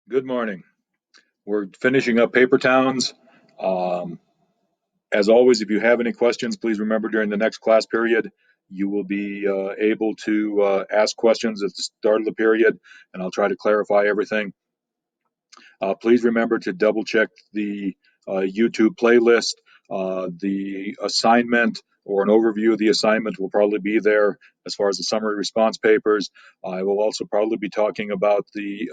Good morning. We're finishing up Paper Towns. Um, as always, if you have any questions, please remember during the next class period, you will be able to ask questions at the start of the period, and I'll try to clarify everything. Please remember to double check the YouTube playlist. The assignment or an overview of the assignment will probably be there as far as the summary response papers. I will also probably be talking about the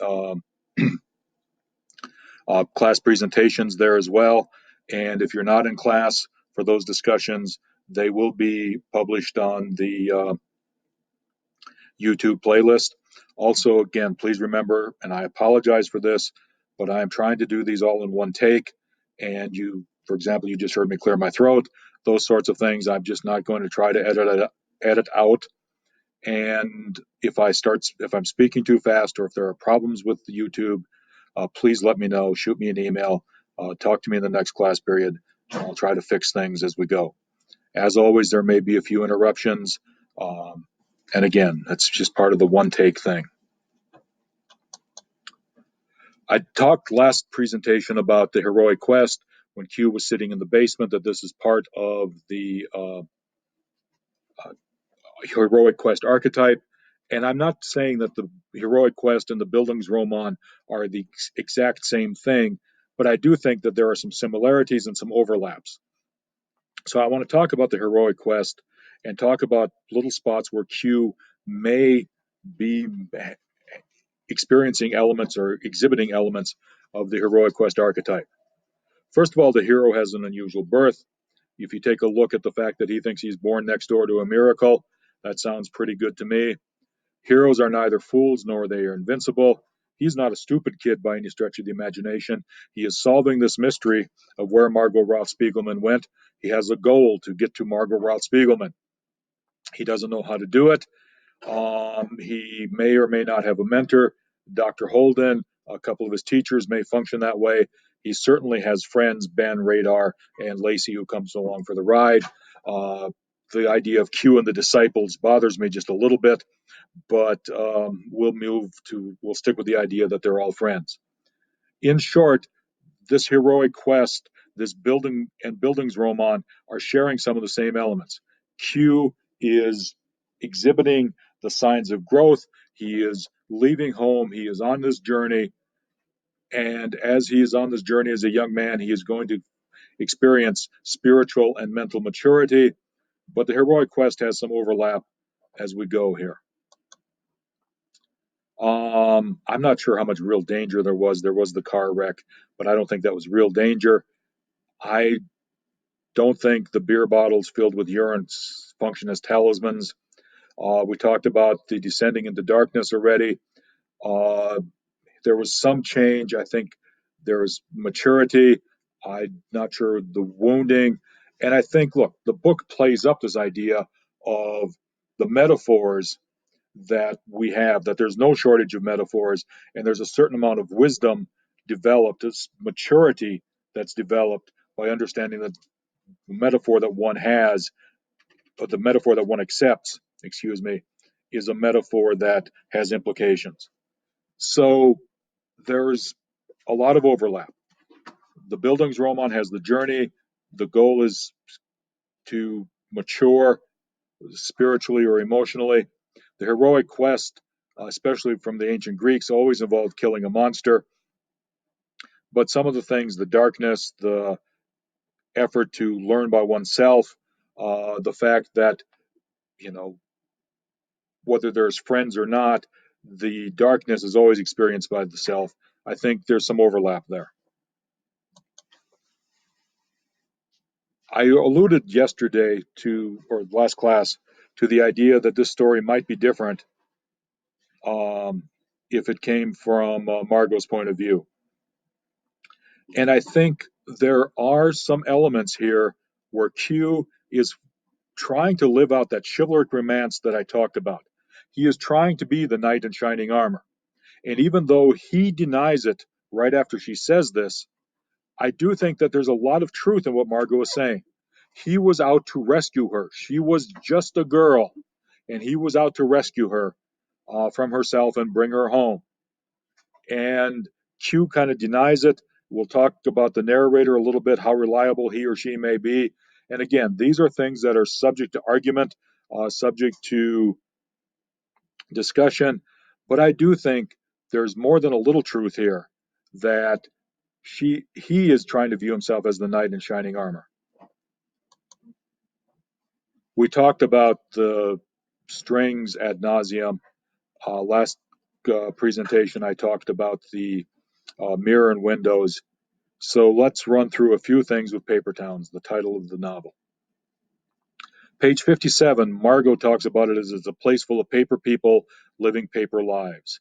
class presentations there as well. And if you're not in class for those discussions, they will be published on the YouTube playlist. Also, again, please remember, and I apologize for this, but I am trying to do these all in one take. And for example, you just heard me clear my throat. Those sorts of things, I'm just not going to try to edit out. And if I'm speaking too fast or if there are problems with the YouTube, please let me know. Shoot me an email. Talk to me in the next class period. And I'll try to fix things as we go. As always, there may be a few interruptions. And again, that's just part of the one take thing. I talked last presentation about the heroic quest when Q was sitting in the basement, that this is part of the heroic quest archetype. And I'm not saying that the heroic quest and the Bildungsroman are the exact same thing, but I do think that there are some similarities and some overlaps. So I want to talk about the heroic quest and talk about little spots where Q may be experiencing elements or exhibiting elements of the heroic quest archetype. First of all, the hero has an unusual birth. If you take a look at the fact that he thinks he's born next door to a miracle, that sounds pretty good to me. Heroes are neither fools nor they are invincible. He's not a stupid kid by any stretch of the imagination. He is solving this mystery of where Margot Roth Spiegelman went. He has a goal to get to Margot Roth Spiegelman. He doesn't know how to do it. He may or may not have a mentor. Dr. Holden, a couple of his teachers may function that way. He certainly has friends, Ben, Radar, and Lacey, who comes along for the ride. The idea of Q and the disciples bothers me just a little bit, but we'll stick with the idea that they're all friends. In short, this heroic quest, this building and Bildungsroman are sharing some of the same elements. Q is exhibiting the signs of growth. He is leaving home. He is on this journey. And as he is on this journey as a young man, he is going to experience spiritual and mental maturity. But the heroic quest has some overlap as we go here. I'm not sure how much real danger there was. There was the car wreck, but I don't think that was real danger. I don't think the beer bottles filled with urine function as talismans. We talked about the descending into darkness already. Uh, there was some change. I think there was maturity. I'm not sure the wounding. And I think, look, the book plays up this idea of the metaphors that we have, that there's no shortage of metaphors, and there's a certain amount of wisdom developed, this maturity that's developed by understanding that the metaphor that one has, or the metaphor that one accepts, excuse me, is a metaphor that has implications. So there's a lot of overlap. The Bildungsroman has the journey. The goal is to mature spiritually or emotionally. The heroic quest, especially from the ancient Greeks, always involved killing a monster. But some of the things, the darkness, the effort to learn by oneself, the fact that, you know, whether there's friends or not, the darkness is always experienced by the self. I think there's some overlap there. I alluded yesterday to, or last class, to the idea that this story might be different if it came from Margot's point of view. And I think there are some elements here where Q is trying to live out that chivalric romance that I talked about. He is trying to be the knight in shining armor. And even though he denies it right after she says this, I do think that there's a lot of truth in what Margot is saying. He was out to rescue her. She was just a girl, and he was out to rescue her from herself and bring her home. And Q kind of denies it. We'll talk about the narrator a little bit, how reliable he or she may be. And again, these are things that are subject to argument, subject to discussion. But I do think there's more than a little truth here that he is trying to view himself as the knight in shining armor. We talked about the strings ad nauseum. Last presentation, I talked about the mirror and windows. So let's run through a few things with Paper Towns, the title of the novel. Page 57, Margot talks about it as it's a place full of paper people living paper lives.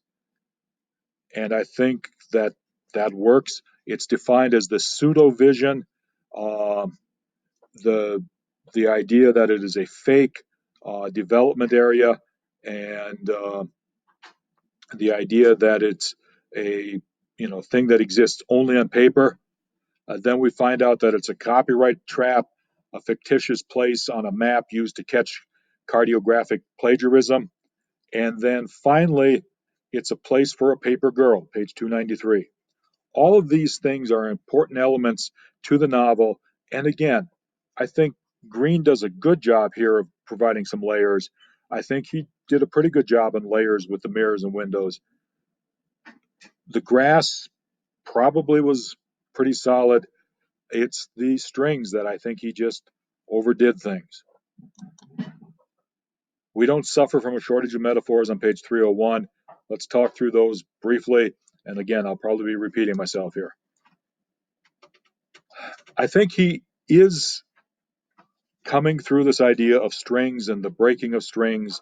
And I think that that works. It's defined as the pseudo vision, the idea that it is a fake development area, and the idea that it's a thing that exists only on paper. Then we find out that it's a copyright trap, a fictitious place on a map used to catch cartographic plagiarism. And then finally, it's a place for a paper girl, page 293. All of these things are important elements to the novel. And again, I think Green does a good job here of providing some layers. I think he did a pretty good job on layers with the mirrors and windows. The grass probably was pretty solid. It's the strings that I think he just overdid things. We don't suffer from a shortage of metaphors on page 301. Let's talk through those briefly. And again, I'll probably be repeating myself here. I think he is coming through this idea of strings and the breaking of strings.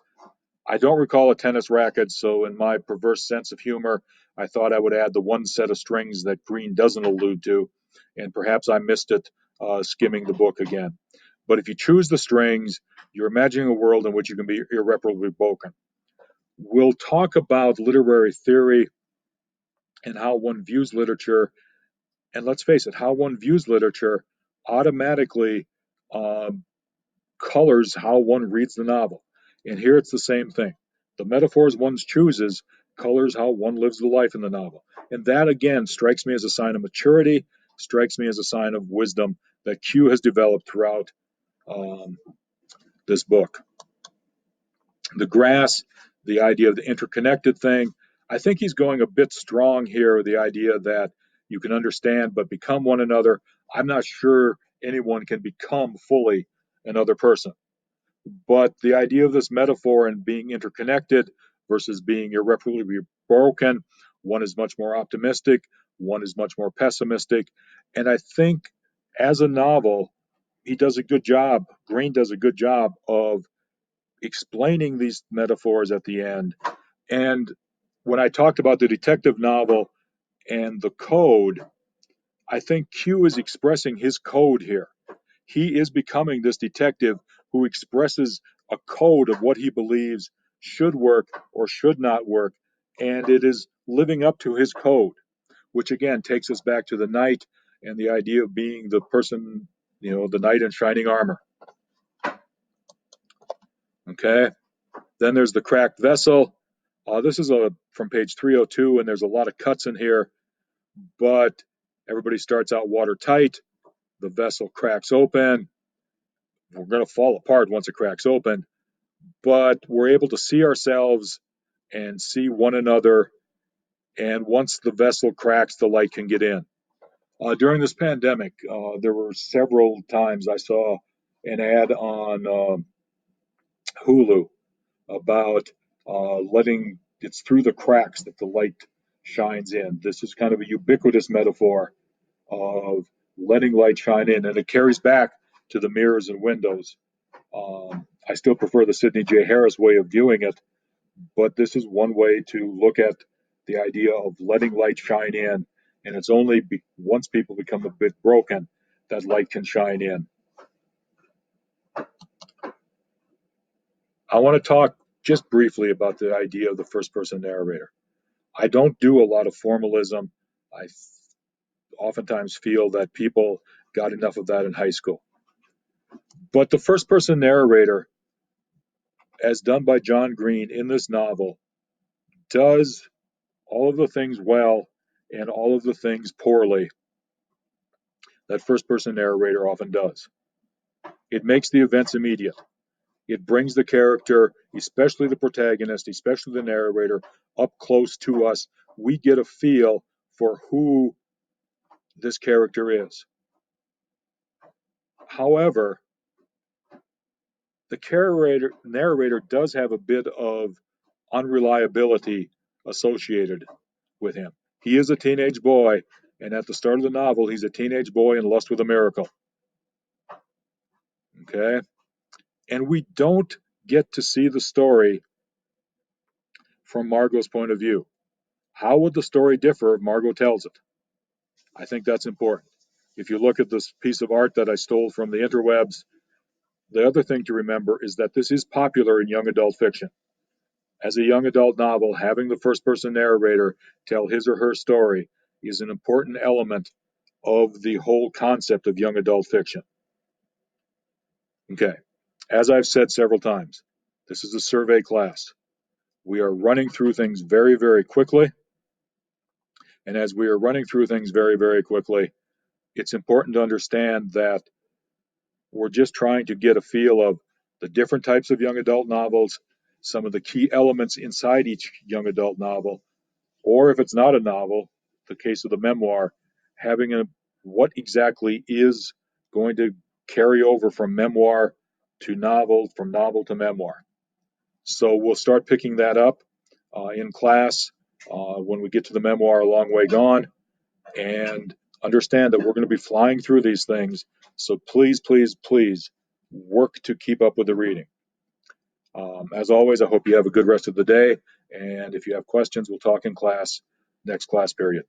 I don't recall a tennis racket, so in my perverse sense of humor, I thought I would add the one set of strings that Green doesn't allude to, and perhaps I missed it skimming the book again. But if you choose the strings, you're imagining a world in which you can be irreparably broken. We'll talk about literary theory and how one views literature, and let's face it, how one views literature automatically um, colors how one reads the novel. And here it's the same thing. The metaphors one chooses colors how one lives the life in the novel. And that, again, strikes me as a sign of maturity, strikes me as a sign of wisdom that Q has developed throughout um, this book. The grass, the idea of the interconnected thing. I think he's going a bit strong here, the idea that you can understand but become one another. I'm not sure anyone can become fully another person. But the idea of this metaphor and being interconnected versus being irreparably broken, one is much more optimistic, one is much more pessimistic. And I think as a novel, he does a good job, Green does a good job of explaining these metaphors at the end. And when I talked about the detective novel and the code, I think Q is expressing his code here. He is becoming this detective who expresses a code of what he believes should work or should not work, and it is living up to his code, which again takes us back to the knight and the idea of being the person, the knight in shining armor. Okay, then there's the cracked vessel. This is from page 302, and there's a lot of cuts in here, but everybody starts out watertight. The vessel cracks open. We're going to fall apart once it cracks open, but we're able to see ourselves and see one another. And once the vessel cracks, the light can get in. During this pandemic, there were several times I saw an ad on Hulu about letting it's through the cracks that the light shines in. This is kind of a ubiquitous metaphor of letting light shine in, and it carries back to the mirrors and windows. I still prefer the Sidney J. Harris way of viewing it, but this is one way to look at the idea of letting light shine in, and it's only once people become a bit broken that light can shine in. I want to talk just briefly about the idea of the first person narrator. I don't do a lot of formalism. I oftentimes feel that people got enough of that in high school. But the first person narrator, as done by John Green in this novel, does all of the things well and all of the things poorly that first person narrator often does. It makes the events immediate. It brings the character, especially the protagonist, especially the narrator, up close to us. We get a feel for who this character is. However, the narrator does have a bit of unreliability associated with him. He is a teenage boy, and at the start of the novel, he's a teenage boy in lust with a miracle. Okay? And we don't get to see the story from Margot's point of view. How would the story differ if Margot tells it? I think that's important. If you look at this piece of art that I stole from the interwebs, the other thing to remember is that this is popular in young adult fiction. As a young adult novel, having the first person narrator tell his or her story is an important element of the whole concept of young adult fiction. Okay, as I've said several times, this is a survey class. We are running through things very, very quickly. And as we are running through things very, very quickly, it's important to understand that we're just trying to get a feel of the different types of young adult novels, some of the key elements inside each young adult novel, or if it's not a novel, the case of the memoir, having what exactly is going to carry over from memoir to novel, from novel to memoir. So we'll start picking that up in class when we get to the memoir A Long Way Gone, and understand that we're going to be flying through these things. So please, please, please work to keep up with the reading. As always, I hope you have a good rest of the day. And if you have questions, we'll talk in class next class period.